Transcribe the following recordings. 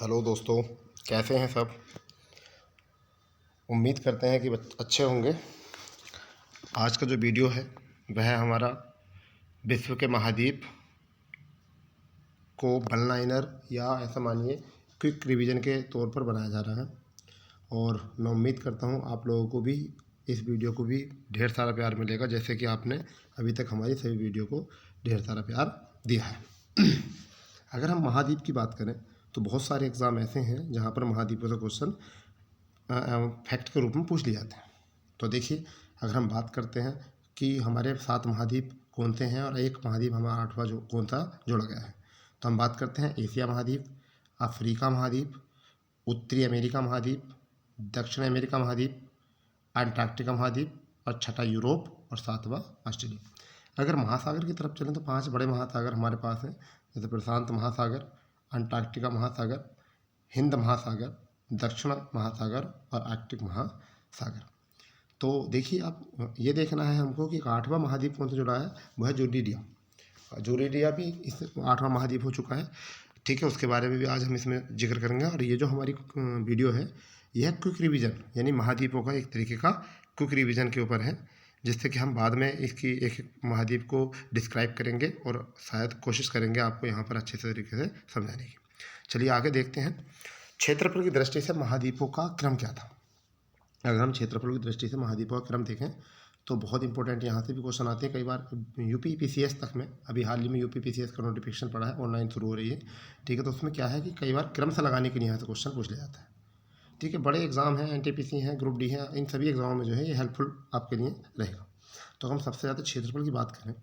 Hello दोस्तों, कैसे हैं सब। उम्मीद करते हैं कि अच्छे होंगे। आज का जो वीडियो है वह हमारा विश्व के महाद्वीप को वन लाइनर या ऐसा मानिए क्विक रिवीजन के तौर पर बनाया जा रहा है। और मैं उम्मीद करता हूँ आप लोगों को भी इस वीडियो को भी ढेर सारा प्यार मिलेगा, जैसे कि आपने अभी तक हमारी सभी वीडियो को ढेर सारा प्यार दिया है। अगर हम महाद्वीप की बात करें तो बहुत सारे एग्ज़ाम ऐसे हैं जहाँ पर महाद्वीपों से क्वेश्चन फैक्ट के रूप में पूछ लिए जाते हैं। तो देखिए, अगर हम बात करते हैं कि हमारे 7 महाद्वीप कौन से हैं और एक महाद्वीप हमारा 8वां जो कौन सा जोड़ा गया है, तो हम बात करते हैं एशिया महाद्वीप, अफ्रीका महाद्वीप, उत्तरी अमेरिका महाद्वीप, दक्षिण अमेरिका महाद्वीप, अंटार्कटिका महाद्वीप और छठा यूरोप और 7वां ऑस्ट्रेलिया। अगर महासागर की तरफ चलें तो 5 बड़े महासागर हमारे पास हैं, जैसे प्रशांत महासागर, अंटार्कटिका महासागर, हिंद महासागर, दक्षिण महासागर और आर्कटिक महासागर। तो देखिए, आप ये देखना है हमको कि 8वां महाद्वीप कौन सा जुड़ा है, वह है यूरेडिया। यूरेडिया भी इस 8वां महाद्वीप हो चुका है। ठीक है, उसके बारे में भी आज हम इसमें जिक्र करेंगे। और ये जो हमारी वीडियो है यह क्विक रिवीजन यानी महाद्वीपों का एक तरीके का क्विक रिवीजन के ऊपर है, जिससे कि हम बाद में इसकी एक महाद्वीप को डिस्क्राइब करेंगे और शायद कोशिश करेंगे आपको यहाँ पर अच्छे से तरीके से समझाने की। चलिए आगे देखते हैं। क्षेत्रफल की दृष्टि से महाद्वीपों का क्रम क्या था। अगर हम क्षेत्रफल की दृष्टि से महाद्वीपों का क्रम देखें तो बहुत इंपॉर्टेंट यहाँ से भी क्वेश्चन आते हैं। कई बार यूपी पीसीएस तक में, अभी हाल ही में यूपी पीसीएस का नोटिफिकेशन पड़ा है, ऑनलाइन शुरू हो रही है। ठीक है, तो उसमें क्या है कि कई बार क्रम से लगाने के लिए यहाँ से क्वेश्चन पूछ लिया जाता है। ठीक है, बड़े एग्जाम हैं, एनटीपीसी हैं, ग्रुप डी हैं, इन सभी एग्जामों में जो है ये हेल्पफुल आपके लिए रहेगा। तो हम सबसे ज़्यादा क्षेत्रफल की बात करें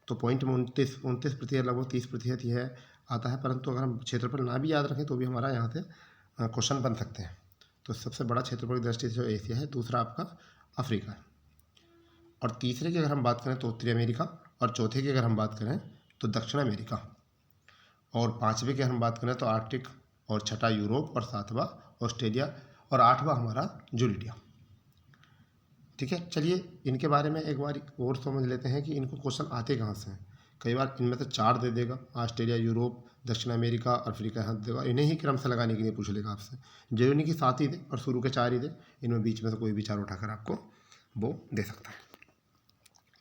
तो पॉइंट में 29% लगभग 30% यह आता है। परंतु अगर हम क्षेत्रफल ना भी याद रखें तो भी हमारा यहाँ से क्वेश्चन बन सकते हैं। तो सबसे बड़ा क्षेत्रफल की दृष्टि से एशिया है, दूसरा आपका अफ्रीका है, और तीसरे की अगर हम बात करें तो उत्तरी अमेरिका, और चौथे की अगर हम बात करें तो दक्षिण अमेरिका, और पाँचवें की हम बात करें तो आर्कटिक, और छठा यूरोप, और 7वां ऑस्ट्रेलिया, और 8वां हमारा यूरेडिया। ठीक है, चलिए इनके बारे में एक बार और समझ लेते हैं कि इनको क्वेश्चन आते कहाँ से हैं। कई बार इनमें से 4 दे देगा, ऑस्ट्रेलिया, यूरोप, दक्षिण अमेरिका, अफ्रीका यहाँ देगा। इन्हें ही क्रम से लगाने के लिए पूछ लेगा आपसे। जरूरी नहीं कि 7 ही दे और शुरू के 4 ही दे, इनमें बीच में से कोई भी 4 उठाकर आपको वो दे सकता है।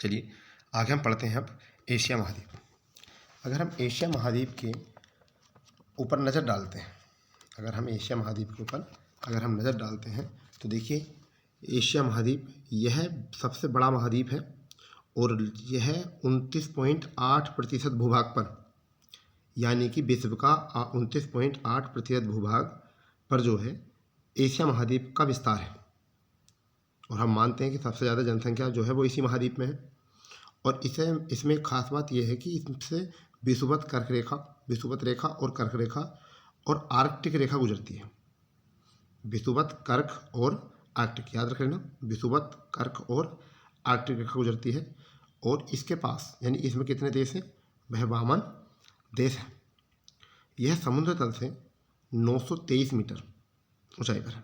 चलिए आगे हम पढ़ते हैं अब एशिया महाद्वीप। अगर हम एशिया महाद्वीप के ऊपर नज़र डालते हैं, अगर हम एशिया महाद्वीप के ऊपर अगर हम नज़र डालते हैं तो देखिए, एशिया महाद्वीप यह सबसे बड़ा महाद्वीप है और यह 29.8% भूभाग पर, यानी कि विश्व का 29.8% भूभाग पर जो है एशिया महाद्वीप का विस्तार है। और हम मानते हैं कि सबसे ज़्यादा जनसंख्या जो है वो इसी महाद्वीप में है। और इसमें खास बात यह है कि इससे विषुवत रेखा और कर्क रेखा और आर्कटिक रेखा गुजरती है। विषुवत, कर्क और आर्कटिक, याद रख लेना, विषुवत, कर्क और आर्कटिक रेखा गुजरती है। और इसके पास यानी इसमें कितने देश हैं, वह 52 देश है। यह समुद्र तल से 923 मीटर ऊंचाई पर है।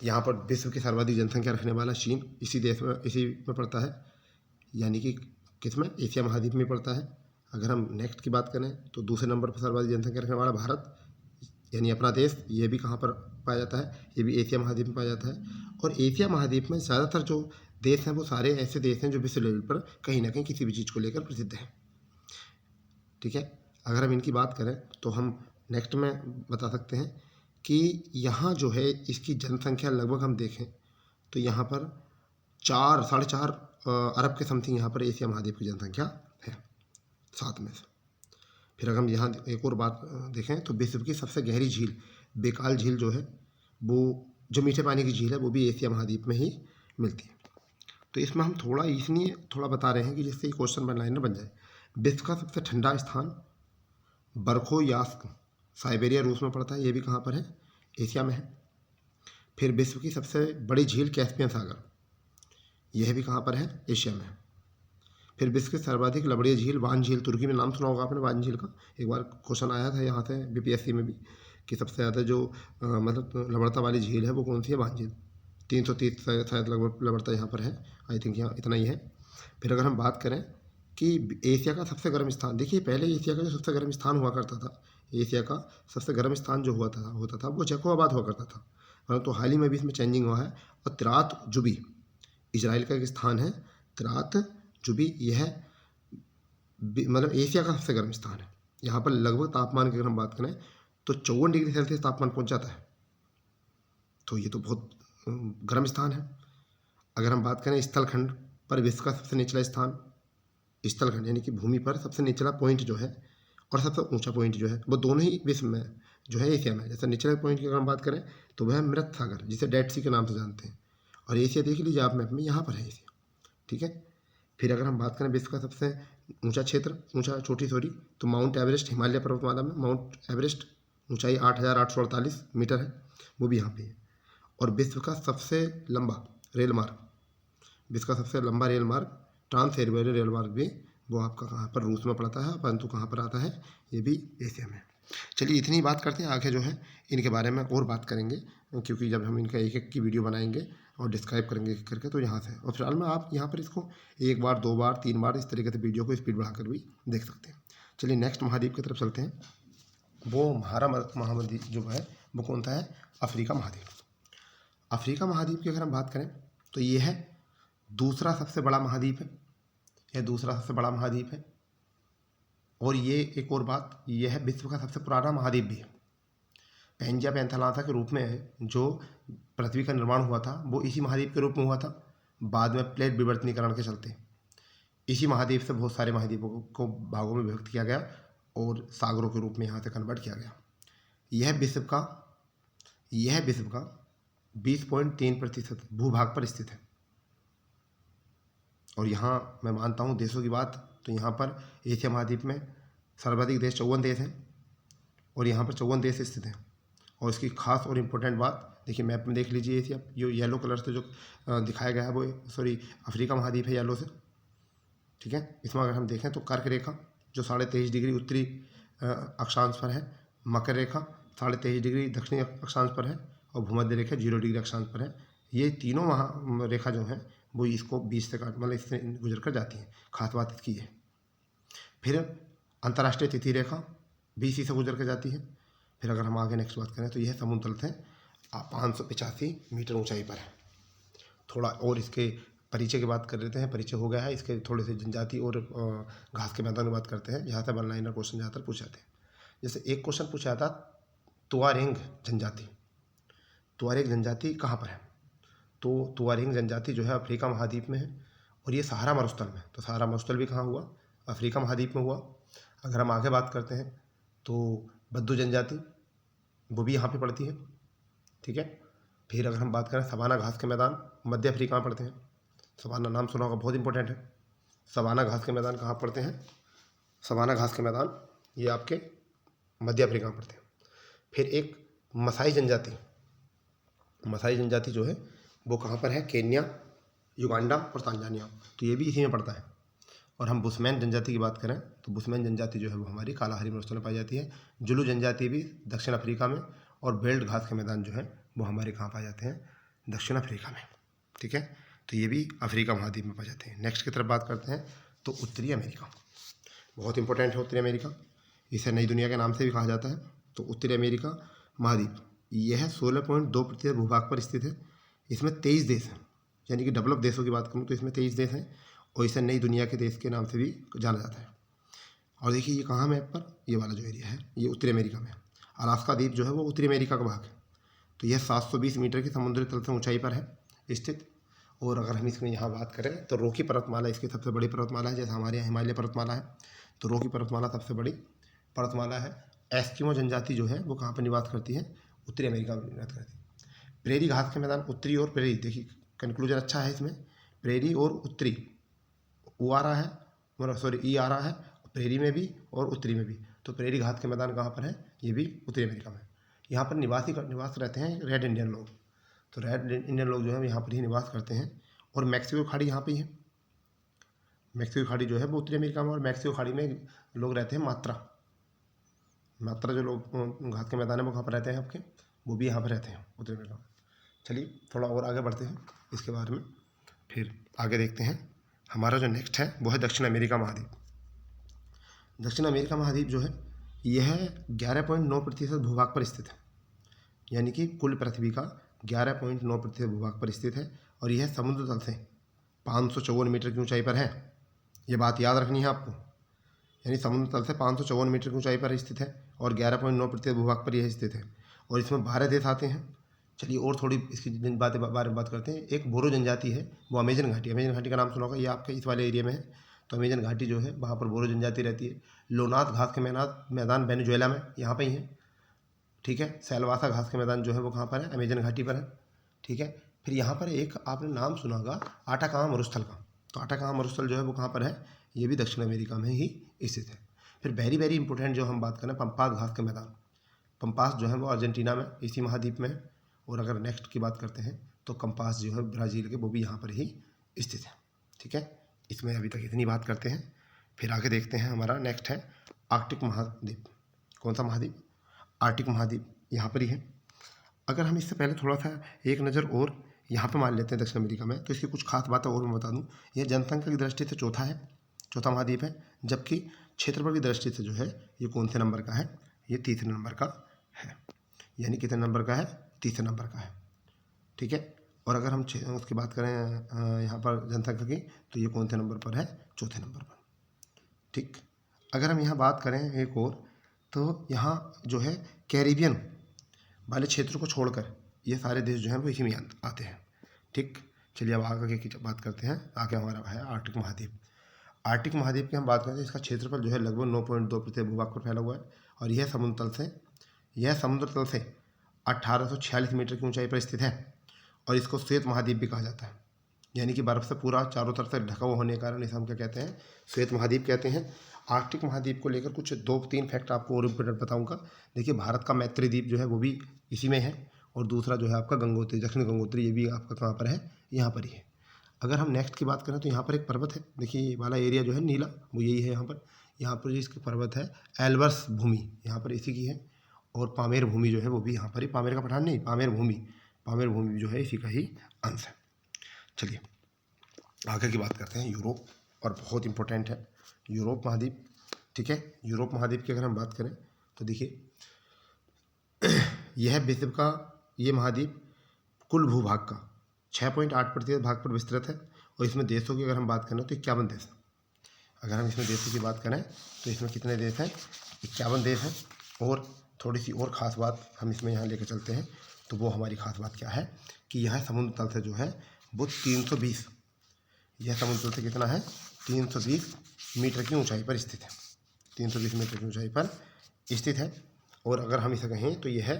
यहाँ पर विश्व की सर्वाधिक जनसंख्या रखने वाला चीन इसी में पड़ता है, यानी कि किसमें, एशिया महाद्वीप में पड़ता है। अगर हम नेक्स्ट की बात करें तो दूसरे नंबर पर सर्वाधिक जनसंख्या रखने वाला भारत यानी अपना देश, ये भी कहाँ पर पाया जाता है, ये भी एशिया महाद्वीप में पाया जाता है। और एशिया महाद्वीप में ज़्यादातर जो देश हैं वो सारे ऐसे देश हैं जो विश्व लेवल पर कहीं ना कहीं किसी भी चीज़ को लेकर प्रसिद्ध हैं। ठीक है, अगर हम इनकी बात करें तो हम नेक्स्ट में बता सकते हैं कि यहाँ जो है इसकी जनसंख्या लगभग हम देखें तो यहाँ पर 4-4.5 अरब के समथिंग यहाँ पर एशिया महाद्वीप की जनसंख्या है 7 में से। फिर अगर हम यहाँ एक और बात देखें तो विश्व की सबसे गहरी झील बेकाल झील जो है, वो जो मीठे पानी की झील है, वो भी एशिया महाद्वीप में ही मिलती है। तो इसमें हम थोड़ा इसलिए बता रहे हैं कि जिससे क्वेश्चन बन लाइनर बन जाए। विश्व का सबसे ठंडा स्थान बरखोयास्क, साइबेरिया रूस में पड़ता है, ये भी कहाँ पर है, एशिया में है। फिर विश्व की सबसे बड़ी झील कैस्पियन सागर, यह भी कहाँ पर है, एशिया में है। फिर विश्व की सर्वाधिक लवणीय झील वान झील, तुर्की में, नाम सुना होगा आपने वान झील का, एक बार क्वेश्चन आया था यहाँ से बीपीएससी में भी कि सबसे ज़्यादा जो मतलब लवणता वाली झील है वो कौन सी है, वान झील। 330 शायद लगभग लवणता यहाँ पर है, आई थिंक यहाँ इतना ही है। फिर अगर हम बात करें कि एशिया का सबसे गर्म स्थान, देखिए पहले एशिया का जो सबसे गर्म स्थान हुआ करता था एशिया का सबसे गर्म स्थान जो होता था वो जैकोबाबाद हुआ करता था, परंतु हाल ही में भी इसमें चेंजिंग हुआ है। और तिरात जुबी इजराइल का एक स्थान है, तिरात जुबी, यह मतलब एशिया का सबसे गर्म स्थान है। यहाँ पर लगभग तापमान की अगर हम बात करें तो 54 डिग्री सेल्सियस तापमान पहुँच जाता है। तो ये तो बहुत गर्म स्थान है। अगर हम बात करें स्थलखंड पर विश्व का सबसे निचला स्थान, स्थलखंड यानी कि भूमि पर सबसे निचला पॉइंट जो है और सबसे ऊंचा पॉइंट जो है वो दोनों ही विश्व में जो है एशिया में। जैसे निचले पॉइंट की अगर हम बात करें तो वह है मृत सागर, जिसे डेड सी के नाम से जानते हैं, और एशिया देख लीजिए आप मैप में, यहाँ पर है एशिया, ठीक है। फिर अगर हम बात करें विश्व का सबसे ऊंचा क्षेत्र, ऊंचा चोटी सॉरी, तो माउंट एवरेस्ट हिमालय पर्वतमाला में माउंट एवरेस्ट ऊंचाई 8,848 मीटर है, वो भी यहाँ पे है। और विश्व का सबसे लंबा रेल मार्ग, विश्व का सबसे लंबा रेल मार्ग ट्रांस सिबेरियन रेल मार्ग भी वो आपका कहाँ पर रूस में पड़ता है, परंतु कहाँ पर आता है, ये भी एशिया में। चलिए इतनी बात करते हैं, आगे जो है इनके बारे में और बात करेंगे, क्योंकि जब हम इनका एक एक की वीडियो बनाएंगे और डिस्क्राइब करेंगे एक करके, तो यहाँ से। और फिलहाल में आप यहाँ पर इसको 1 बार 2 बार 3 बार इस तरीके से वीडियो को स्पीड बढ़ाकर भी देख सकते हैं। चलिए नेक्स्ट महाद्वीप की तरफ चलते हैं। वो हमारा महाद्वीप जो है वो कौन सा है, अफ्रीका महाद्वीप। अफ्रीका महाद्वीप की अगर हम बात करें तो ये है दूसरा सबसे बड़ा महाद्वीप है, यह दूसरा सबसे बड़ा महाद्वीप है। और ये एक और बात, यह है विश्व का सबसे पुराना महाद्वीप भी है। पैंजिया पैंथालाथा के रूप में जो पृथ्वी का निर्माण हुआ था वो इसी महाद्वीप के रूप में हुआ था। बाद में प्लेट विवर्तनीकरण के चलते इसी महाद्वीप से बहुत सारे महाद्वीपों को भागों में विभक्त किया गया और सागरों के रूप में यहाँ से कन्वर्ट किया गया। यह विश्व का 20.3% भूभाग पर स्थित है। और यहाँ मैं मानता हूँ देशों की बात, तो यहाँ पर एशिया महाद्वीप में सर्वाधिक देश 54 देश हैं, और यहाँ पर 54 देश स्थित हैं। और इसकी खास और इम्पोर्टेंट बात देखिए, मैप में देख लीजिए एशिया, ये येलो कलर से जो दिखाया गया है वो अफ्रीका महाद्वीप है येलो से, ठीक है। इसमें अगर हम देखें तो कर्क रेखा जो 23.5 डिग्री उत्तरी अक्षांश पर है, मकर रेखा 23.5 डिग्री दक्षिणी अक्षांश पर है, और भूमध्य रेखा 0 डिग्री अक्षांश पर है। ये तीनों रेखा जो है वो इसको बीच से मतलब इससे गुजर कर जाती है, खास बात इसकी है। फिर अंतर्राष्ट्रीय तिथि रेखा BC से गुजर कर जाती है। फिर अगर हम आगे नेक्स्ट बात करें तो यह समुद्र तल से 585 मीटर ऊंचाई पर है। थोड़ा और इसके परिचय की बात कर लेते हैं, परिचय हो गया है, इसके थोड़े से जनजाति और घास के मैदान की बात करते हैं, जहाँ से वन लाइनर क्वेश्चन ज़्यादातर पूछे जाते हैं। जैसे एक क्वेश्चन पूछा था तुआरेंग जनजाति, तुआरेंग जनजाति कहाँ पर है, तो तुआरेंग जनजाति जो है अफ्रीका महाद्वीप में है, और ये सहारा मरुस्थल में। तो सहारा मरुस्थल भी कहाँ हुआ, अफ्रीका महाद्वीप में हुआ। अगर हम आगे बात करते हैं तो बद्दू जनजाति वो भी यहाँ पे पड़ती है, ठीक है। फिर अगर हम बात करें सवाना घास के मैदान मध्य अफ्रीका में पड़ते हैं। सवाना नाम सुना होगा, बहुत इंपॉर्टेंट है। सवाना घास के मैदान कहाँ पड़ते हैं, सवाना घास के मैदान ये आपके मध्य अफ्रीका में पड़ते हैं। फिर एक मसाई जनजाति, मसाई जनजाति जो है वो कहाँ पर है, केन्या, युगांडा और तांजानिया, तो ये भी इसी में पड़ता है। और हम बुशमैन जनजाति की बात करें तो बुशमैन जनजाति जो है वो हमारी कालाहारी मरुस्थल में पाई जाती है। जुलू जनजाति भी दक्षिण अफ्रीका में, और बेल्ट घास के मैदान जो है वो हमारे कहाँ पाए जाते हैं, दक्षिण अफ्रीका में, ठीक है। तो ये भी अफ्रीका महाद्वीप में पाए जाते हैं। नेक्स्ट की तरफ बात करते हैं तो उत्तरी अमेरिका, बहुत इंपॉर्टेंट है उत्तरी अमेरिका, इसे नई दुनिया के नाम से भी कहा जाता है। तो उत्तरी अमेरिका महाद्वीप यह 16.2% भूभाग पर स्थित है। इसमें 23 देश हैं, यानी कि डेवलप देशों की बात करूँ तो इसमें 23 देश हैं, और इसे नई दुनिया के देश के नाम से भी जाना जाता है। और देखिए ये कहाँ मैप पर, ये वाला जो एरिया है ये उत्तरी अमेरिका में। अलास्का द्वीप जो है वो उत्तरी अमेरिका का भाग है। तो यह 720 मीटर की समुद्री तल से ऊंचाई पर है स्थित। और अगर हम इसमें यहाँ बात करें तो रॉकी पर्वतमाला इसकी सबसे बड़ी पर्वतमाला है। जैसे हमारे यहाँ हिमालय पर्वतमाला है, तो रॉकी पर्वतमाला सबसे बड़ी पर्वतमाला है। एस्किमो जनजाति जो है वो कहाँ पर निवास करती है, उत्तरी अमेरिका में निवास करती है। प्रेरी घास के मैदान उत्तरी और प्रेरी, देखिए कंक्लूजन अच्छा है इसमें, प्रेरी और उत्तरी ओ आ रहा है, मतलब ई आ रहा है, प्रेरी में भी और उत्तरी में भी। तो प्रेरी घास के मैदान कहाँ पर है, ये भी उत्तरी अमेरिका में। यहाँ पर निवास रहते हैं रेड इंडियन लोग, तो रेड इंडियन लोग जो है यहाँ पर ही निवास करते हैं। और मैक्सिको खाड़ी यहाँ पे ही है, मैक्सिको खाड़ी जो है वो उत्तरी अमेरिका में, और मैक्सिको खाड़ी में लोग रहते हैं मात्रा जो लोग घास के मैदान है वो कहाँ पर रहते हैं आपके, वो भी यहाँ पर रहते हैं उत्तरी अमेरिका में। चलिए थोड़ा और आगे बढ़ते हैं इसके बारे में, फिर आगे देखते हैं। हमारा जो नेक्स्ट है वो है दक्षिण अमेरिका महाद्वीप। दक्षिण अमेरिका महाद्वीप जो है यह 11.9% भूभाग पर स्थित है, यानी कि कुल पृथ्वी का 11.9% भूभाग पर स्थित है। और यह समुद्र तल से 554 मीटर की ऊंचाई पर है। ये बात याद रखनी है आपको, यानी समुद्र तल से 554 मीटर की ऊंचाई पर स्थित है और 11.9% भूभाग पर यह स्थित है। और इसमें 12 देश आते हैं। चलिए और थोड़ी इसकी बातें बारे में बात करते हैं। एक बोरो जनजाति है, वो अमेजन घाटी, अमेजन घाटी का नाम सुना होगा, ये आपके इस वाले एरिया में है। तो अमेजन घाटी जो है वहाँ पर बोरो जनजाति रहती है। लोनाथ घास के मैदान वेनेजुएला में यहाँ पर ही है, ठीक है। सेल्वासा घास के मैदान जो है वो कहाँ पर है, अमेजन घाटी पर है, ठीक है। फिर यहाँ पर एक आपने नाम सुना होगा आटाकामा मरुस्थल का। तो आटाकामा मरुस्थल जो है वो कहाँ पर है, ये भी दक्षिण अमेरिका में ही स्थित है। फिर वेरी वेरी इंपॉर्टेंट जो हम बात करें, पंपास घास के मैदान। पंपास जो है वो अर्जेंटीना में, इसी महाद्वीप में है। और अगर नेक्स्ट की बात करते हैं तो कंपास जो है ब्राज़ील के, वो भी यहाँ पर ही स्थित है, ठीक है। इसमें अभी तक इतनी बात करते हैं। फिर आगे देखते हैं, हमारा नेक्स्ट है आर्कटिक महाद्वीप। कौन सा महाद्वीप, आर्कटिक महाद्वीप यहाँ पर ही है। अगर हम इससे पहले थोड़ा सा एक नज़र और यहाँ पर मान लेते हैं दक्षिण अमेरिका में, तो इसकी कुछ खास बातें और मैं बता दूँ। यह जनसंख्या की दृष्टि से चौथा है, चौथा महाद्वीप है। जबकि क्षेत्रफल की दृष्टि से जो है ये कौन से नंबर का है, ये तीसरे नंबर का है। यानी कितने नंबर का है, तीसरे नंबर का है, ठीक है। और अगर हम उसकी बात करें यहाँ पर जनसंख्या की, तो ये कौन से नंबर पर है, चौथे नंबर पर, ठीक। अगर हम यहाँ बात करें एक और, तो यहाँ जो है कैरिबियन वाले क्षेत्र को छोड़कर ये सारे देश जो हैं वो इसी में आते हैं, ठीक। चलिए अब आगे की बात करते हैं। आगे हमारा है आर्कटिक महाद्वीप। आर्कटिक महाद्वीप की हम बात करते हैं, इसका क्षेत्रफल जो है लगभग 9.2% भूभाग पर फैला हुआ है। और यह समुद्र तल से 1846 मीटर की ऊंचाई पर स्थित है। और इसको श्वेत महाद्वीप भी कहा जाता है, यानी कि बर्फ़ से पूरा चारों तरफ से ढका हुआ होने के कारण इसे हम क्या कहते हैं, श्वेत महाद्वीप कहते हैं। आर्कटिक महाद्वीप को लेकर कुछ 2-3 फैक्ट आपको और इम्पोर्टेंट बताऊंगा। देखिए, भारत का मैत्री द्वीप जो है वो भी इसी में है। और दूसरा जो है आपका गंगोत्री, दक्षिण गंगोत्री, ये भी आपका कहाँ पर है, यहाँ पर ही है। अगर हम नेक्स्ट की बात करें तो यहाँ पर एक पर्वत है। देखिए ये वाला एरिया जो है नीला, वो यही है। यहाँ पर इसकी पर्वत है एल्बर्स भूमि, यहाँ पर इसी की है। और पामेर भूमि जो है वो भी यहाँ पर ही, पामेर का पठान नहीं, पामेर भूमि जो है इसी का ही अंश है। चलिए आगे की बात करते हैं, यूरोप। और बहुत इंपॉर्टेंट है यूरोप महाद्वीप, ठीक है। यूरोप महाद्वीप की अगर हम बात करें तो देखिए यह विश्व का, ये महाद्वीप कुल भूभाग का 6.8% भाग पर विस्तृत है। और इसमें देशों की अगर हम बात करें तो 51 देश हैं। अगर हम इसमें देशों की बात करें तो इसमें कितने देश हैं, 51 देश हैं। और थोड़ी सी और ख़ास बात हम इसमें यहाँ लेकर चलते हैं, तो वो हमारी ख़ास बात क्या है कि यह समुद्र तल से जो है वो 320, यह समुद्र तल से कितना है, 320 मीटर की ऊंचाई पर स्थित है, 320 मीटर की ऊंचाई पर स्थित है। और अगर हम इसे कहें तो यह है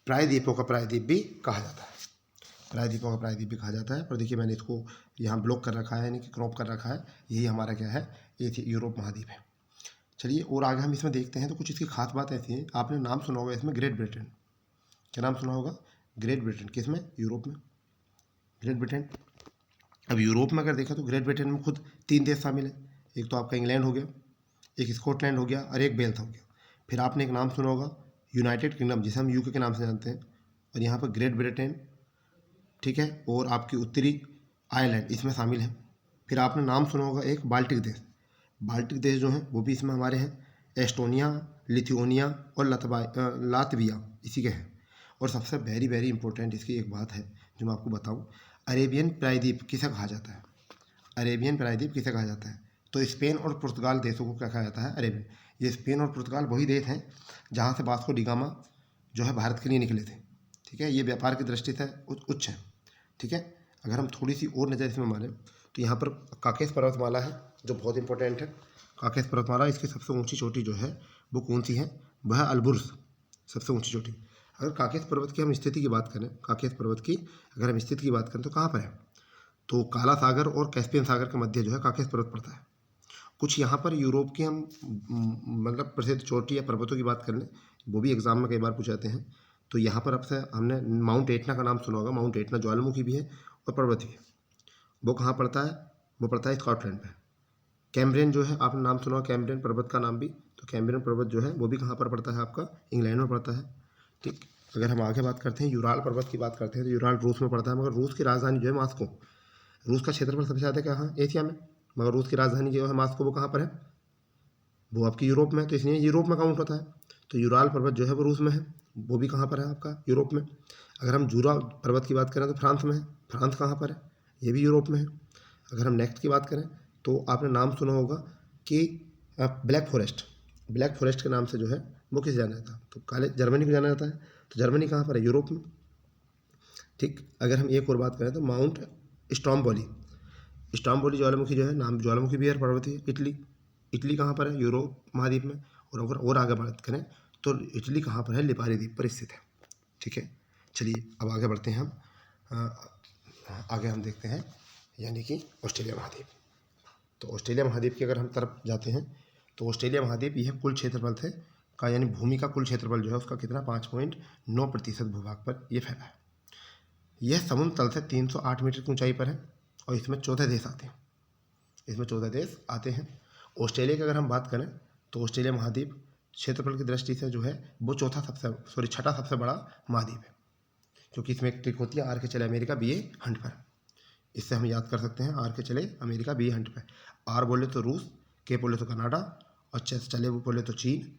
प्रायद्वीपों का प्रायद्वीप भी कहा जाता है, प्रायद्वीपों का प्रायद्वीप भी कहा जाता है। पर देखिए मैंने इसको यहाँ ब्लॉक कर रखा है, यानी कि क्रॉप कर रखा है। यही हमारा क्या है, ये यूरोप महाद्वीप है। चलिए और आगे हम इसमें देखते हैं, तो कुछ इसकी खास बात ऐसी है। आपने नाम सुना होगा इसमें ग्रेट ब्रिटेन, क्या नाम सुना होगा, ग्रेट ब्रिटेन। किसमें, यूरोप में, ग्रेट ब्रिटेन। अब यूरोप में अगर देखा तो ग्रेट ब्रिटेन में खुद 3 देश शामिल है। एक तो आपका इंग्लैंड हो गया, एक स्कॉटलैंड हो गया, और एक वेल्स हो गया। फिर आपने एक नाम सुना होगा यूनाइटेड किंगडम, जिसे हम यूके के नाम से जानते हैं। और यहाँ पर ग्रेट ब्रिटेन, ठीक है। और आपकी उत्तरी आयरलैंड इसमें शामिल है। फिर आपने नाम सुना होगा एक बाल्टिक देश, बाल्टिक देश जो हैं वो भी इसमें हमारे हैं। एस्टोनिया, लिथुआनिया और लातविया इसी के हैं। और सबसे वेरी वेरी इंपॉर्टेंट इसकी एक बात है जो मैं आपको बताऊं, अरेबियन प्रायद्वीप किसे कहा जाता है, अरेबियन प्रायद्वीप किसे कहा जाता है, तो स्पेन और पुर्तगाल देशों को क्या कहा जाता है, अरेबियन। ये स्पेन और पुर्तगाल वही देश हैं जहाँ से वास्को डी गामा जो है भारत के लिए निकले थे, ठीक है। ये व्यापार की दृष्टि से उच्च है, ठीक है। अगर हम थोड़ी सी और नज़र इसमें मारें तो यहाँ पर काकेश पर्वतमाला है जो बहुत इंपॉर्टेंट है। काकेश पर्वतमाला, इसकी सबसे ऊंची चोटी जो है वो कौन सी है, वह अल्बुर्ज, सबसे ऊंची चोटी। अगर काकेश पर्वत की हम स्थिति की बात करें, काकेश पर्वत की अगर हम स्थिति की बात करें तो कहाँ पर है, तो काला सागर और कैस्पियन सागर के मध्य जो है काकेश पर्वत पड़ता है। कुछ यहाँ पर यूरोप की हम मतलब प्रसिद्ध चोटी या पर्वतों की बात कर लें, वो भी एग्जाम में कई बार पूछे जाते हैं। तो यहाँ पर अब से हमने माउंट एटना का नाम सुना होगा, माउंट एटना ज्वालामुखी भी है और पर्वत भी है। वो कहाँ पड़ता है, वो पड़ता है स्कॉटलैंड में। कैम्ब्रियन जो है आपने नाम सुना, कैम्ब्रियन पर्वत का नाम भी, तो कैम्ब्रियन पर्वत जो है वो भी कहाँ पर पड़ता है, आपका इंग्लैंड में पड़ता है, ठीक। अगर हम आगे बात करते हैं, यूराल पर्वत की बात करते हैं, तो यूराल रूस में पड़ता है। मगर रूस की राजधानी जो है मास्को, रूस का क्षेत्रफल सबसे ज़्यादा कहाँ, एशिया में, मगर रूस की राजधानी जो है मास्को, वो कहाँ पर है, वो आपकी यूरोप में है, तो इसलिए यूरोप में काउंट होता है। तो यूराल पर्वत जो है वो रूस में है, वो भी कहाँ पर है आपका, यूरोप में। अगर हम जूरा पर्वत की बात करें तो फ्रांस में है, फ्रांस कहाँ पर है, ये भी यूरोप में है। अगर हम नेक्स्ट की बात करें तो आपने नाम सुना होगा कि ब्लैक फॉरेस्ट, ब्लैक फॉरेस्ट के नाम से जो है वो किसे जाना जाता है, तो काले जर्मनी को जाना जाता है। तो जर्मनी कहाँ पर है, यूरोप में। ठीक, अगर हम एक और बात करें तो माउंट स्ट्रॉम्बोली, स्ट्रॉम्बोली ज्वालामुखी जो है, नाम ज्वालामुखी भी है, पर्वत है, इटली। इटली कहाँ पर है, यूरोप महाद्वीप में। और अगर और आगे बात करें तो इटली कहाँ पर है, लिपारी द्वीप पर स्थित है। ठीक है, चलिए अब आगे बढ़ते हैं हम। आगे हम देखते हैं यानी कि ऑस्ट्रेलिया महाद्वीप। तो ऑस्ट्रेलिया महाद्वीप की अगर हम तरफ जाते हैं तो ऑस्ट्रेलिया महाद्वीप यह कुल क्षेत्रफल थे का यानी भूमि का कुल क्षेत्रफल जो है उसका कितना 5.9% भूभाग पर यह फैला है। यह समुद्र तल से 308 मीटर की ऊंचाई पर है और इसमें 14 देश आते हैं, इसमें 14 देश आते हैं। ऑस्ट्रेलिया की अगर हम बात करें तो ऑस्ट्रेलिया महाद्वीप क्षेत्रफल की दृष्टि से जो है वो छठा सबसे बड़ा महाद्वीप है, क्योंकि इसमें एक ट्रिक होती है आर के चले अमेरिका बी ए हंट पर। इससे हम याद कर सकते हैं आर के चले अमेरिका बी ए हंट पर। आर बोले तो रूस, के बोले तो कनाडा, और चले वो बोले तो चीन,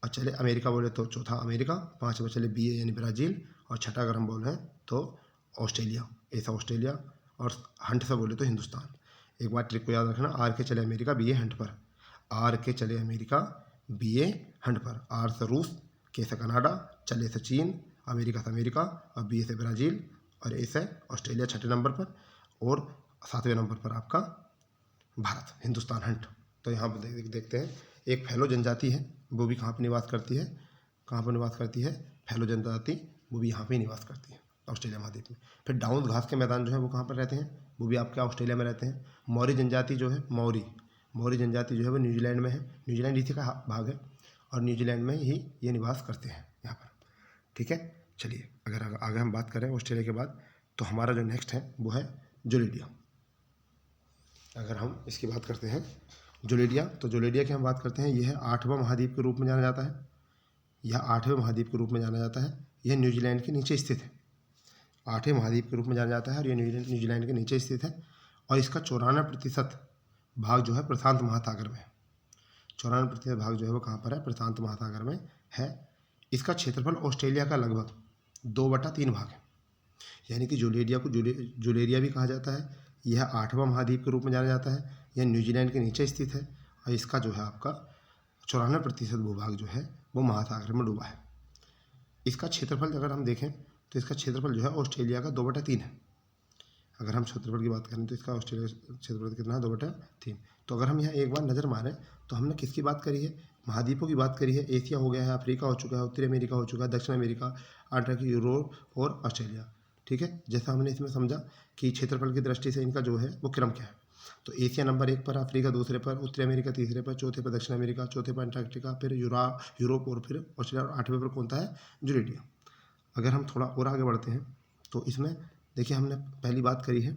और चले अमेरिका बोले तो चौथा अमेरिका, पाँचवा चले बी ए यानी ब्राज़ील, और छठा अगर हम बोल रहे हैं तो ऑस्ट्रेलिया, ऐसा ऑस्ट्रेलिया, और हंट से बोले तो हिंदुस्तान। एक बार ट्रिक को याद रखना, आर के चले अमेरिका बी ए हंट पर, आर के चले अमेरिका बी ए हंट पर। आर से रूस, के से कनाडा, चले से चीन, अमेरिका से अमेरिका, और बी से ब्राज़ील, और ए से ऑस्ट्रेलिया छठे नंबर पर, और सातवें नंबर पर आपका भारत, हिंदुस्तान हंट। तो यहाँ पर देखते हैं एक फैलो जनजाति है, वो भी कहाँ पर निवास करती है, कहाँ पर निवास करती है, फैलो जनजाति, वो भी यहाँ पे निवास करती है ऑस्ट्रेलिया महाद्वीप में। फिर डाउन घास के मैदान जो है वो कहाँ पर रहते हैं, वो भी आपके ऑस्ट्रेलिया में रहते हैं। मौरी जनजाति जो है, मौरी जनजाति जो है वो न्यूजीलैंड में है, न्यूजीलैंड इसी का भाग है, और न्यूजीलैंड में ही ये निवास करते हैं यहाँ पर। ठीक है, चलिए अगर आगे हम बात करें ऑस्ट्रेलिया के बाद तो हमारा जो नेक्स्ट है वो है जोलिडिया। अगर हम इसकी बात करते हैं जोलिडिया, तो जोलिडिया की हम बात करते हैं, यह 8वां महाद्वीप के रूप में जाना जाता है, यह 8वें महाद्वीप के रूप में जाना जाता है। यह न्यूजीलैंड के नीचे स्थित है, 8वें महाद्वीप के रूप में जाना जाता है, और यह न्यूजीलैंड के नीचे स्थित है। और इसका 94% भाग जो है प्रशांत महासागर में है, 94% भाग जो है वो कहाँ पर है, प्रशांत महासागर में है। इसका क्षेत्रफल ऑस्ट्रेलिया का लगभग 2/3 भाग है, यानी कि जोलिडिया को जोलेरिया भी कहा जाता है। यह 8वां महाद्वीप के रूप में जाना जाता है, यह न्यूजीलैंड के नीचे स्थित है, और इसका जो है आपका 94% भूभाग जो है वो महासागर में डूबा है। इसका क्षेत्रफल अगर हम देखें तो इसका क्षेत्रफल जो है ऑस्ट्रेलिया का 2/3 है। अगर हम क्षेत्रफल की बात करें तो इसका ऑस्ट्रेलिया क्षेत्रफल कितना है, 2/3। तो अगर हम यहाँ एक बार नज़र मारें तो हमने किसकी बात करी है, महाद्वीपों की बात करी है। एशिया हो गया है, अफ्रीका हो चुका है, उत्तरी अमेरिका हो चुका है, दक्षिण अमेरिका, अंटार्कटिका, यूरोप और ऑस्ट्रेलिया। ठीक है, जैसा हमने इसमें समझा कि क्षेत्रफल की दृष्टि से इनका जो है वो क्रम क्या है, तो एशिया नंबर 1 पर, अफ्रीका दूसरे पर, उत्तरी अमेरिका तीसरे पर, चौथे पर दक्षिण अमेरिका, चौथे पर अंटार्कटिका, फिर यूरोप और फिर ऑस्ट्रेलिया, और 8वें पर कौन सा है, जोलिडिया। अगर हम थोड़ा और आगे बढ़ते हैं तो इसमें देखिए हमने पहली बात करी है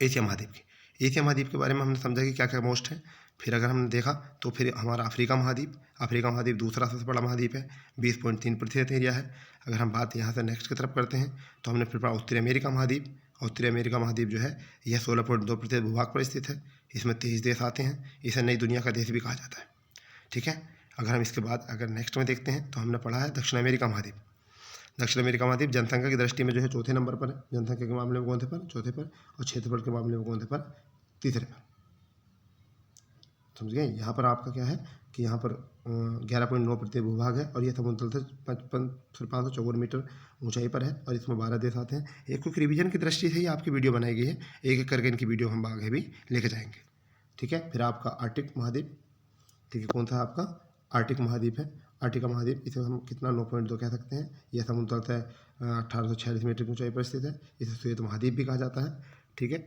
एशिया महाद्वीप की। एशिया महाद्वीप के बारे में हमने समझा कि क्या क्या मोस्ट है। फिर अगर हमने देखा तो फिर हमारा अफ्रीका महाद्वीप दूसरा सबसे बड़ा महाद्वीप है, 20.3% एरिया है। अगर हम बात यहाँ से नेक्स्ट की तरफ करते हैं तो हमने फिर पढ़ा उत्तरी अमेरिका महाद्वीप जो है यह 16.2% भूभाग पर स्थित है। इसमें 23 देश आते हैं, इसे नई दुनिया का देश भी कहा जाता है। ठीक है, अगर हम इसके बाद अगर नेक्स्ट में देखते हैं तो हमने पढ़ा है दक्षिण अमेरिका महाद्वीप जनसंख्या की दृष्टि में जो है चौथे नंबर पर है, जनसंख्या के मामले में कौन थे पर, चौथे पर, और क्षेत्रफल के मामले में कौन थे पर, तीसरे पर। समझ गए, यहाँ पर आपका क्या है कि यहाँ पर 11.9% भूभाग है, और ये समुद्र तल से 554 मीटर ऊंचाई पर है, और इसमें 12 देश आते हैं। एक क्विक रिवीजन की दृष्टि से ही आपकी वीडियो बनाई गई है, एक एक करके इनकी वीडियो हम आगे भी लेके जाएंगे। ठीक है, फिर आपका आर्टिक महाद्वीप, ठीक है, कौन सा आपका आर्टिक महाद्वीप है, आर्टिका महाद्वीप, इसे हम कितना 9.2 कह सकते हैं। यह समुद्र तल से 1846 मीटर की ऊंचाई पर स्थित है, इसे श्वेत महाद्वीप भी कहा जाता है। ठीक है,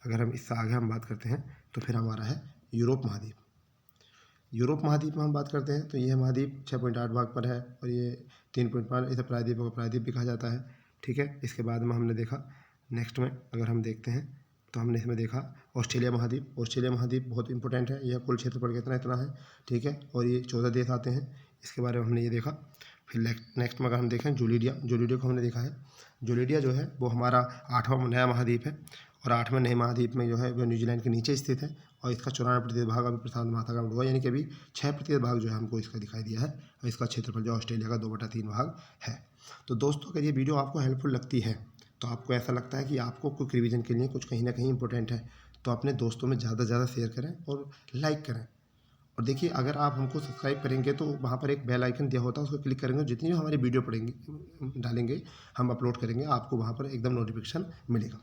अगर हम इससे आगे हम बात करते हैं तो फिर हमारा है यूरोप महाद्वीप में हम बात करते हैं तो यह महाद्वीप 6.8 भाग पर है, और ये 3.5, इसे प्रायद्वीप भी कहा जाता है। ठीक है, इसके बाद में हमने देखा नेक्स्ट में अगर हम देखते हैं तो हमने इसमें देखा ऑस्ट्रेलिया महाद्वीप बहुत इंपॉर्टेंट है, यह कुल क्षेत्रफल इतना है। ठीक है, और ये 14 देश आते हैं, इसके बारे में हमने ये देखा। फिर नेक्स्ट में अगर हम देखें जोलिडिया को हमने देखा है। जोलिडिया जो है वो हमारा 8वां नया महाद्वीप है, और 8वें नए महाद्वीप में जो है वो न्यूजीलैंड के नीचे स्थित है और इसका 94% भाग अभी प्रशांत महासागर हुआ, यानी कि अभी 6% भाग जो है हमको इसका दिखाई दिया है और इसका क्षेत्रफल जो ऑस्ट्रेलिया का 2/3 भाग है। तो दोस्तों अगर ये वीडियो आपको हेल्पफुल लगती है, तो आपको ऐसा लगता है कि आपको क्विक रिवीजन के लिए कुछ कहीं ना कहीं इंपॉर्टेंट है, तो अपने दोस्तों में ज़्यादा से ज़्यादा शेयर करें और लाइक करें। और देखिए अगर आप हमको सब्सक्राइब करेंगे तो वहाँ पर एक बेल आइकन दिया होता है, उसको क्लिक करेंगे, जितनी भी हमारी वीडियो पड़ेंगी डालेंगे हम अपलोड करेंगे, आपको वहाँ पर एकदम नोटिफिकेशन मिलेगा,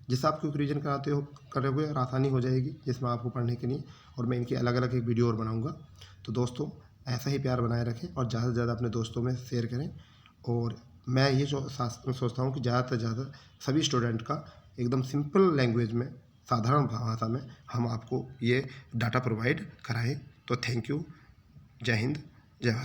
जिससे आप क्विक रिवीजन करोगे और आसानी हो जाएगी जिसमें आपको पढ़ने के लिए। और मैं इनकी अलग अलग एक वीडियो और बनाऊँगा। तो दोस्तों ऐसा ही प्यार बनाए रखें और ज़्यादा से ज़्यादा अपने दोस्तों में शेयर करें। और मैं ये सोचता हूँ कि ज़्यादा से ज़्यादा सभी स्टूडेंट का एकदम सिंपल लैंग्वेज में, साधारण भाषा में हम आपको ये डाटा प्रोवाइड कराएं। तो थैंक यू। जय हिंद, जय भारत।